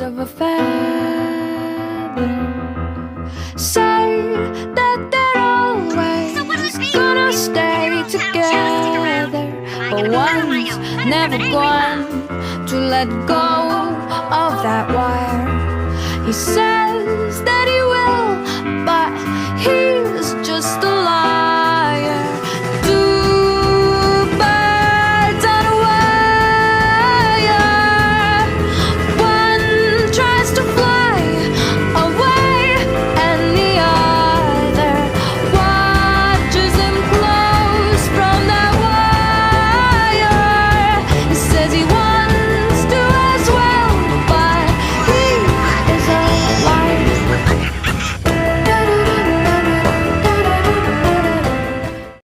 of a feather. Say that they're always gonna stay together, but one's never going to let go of that wire. He says that he will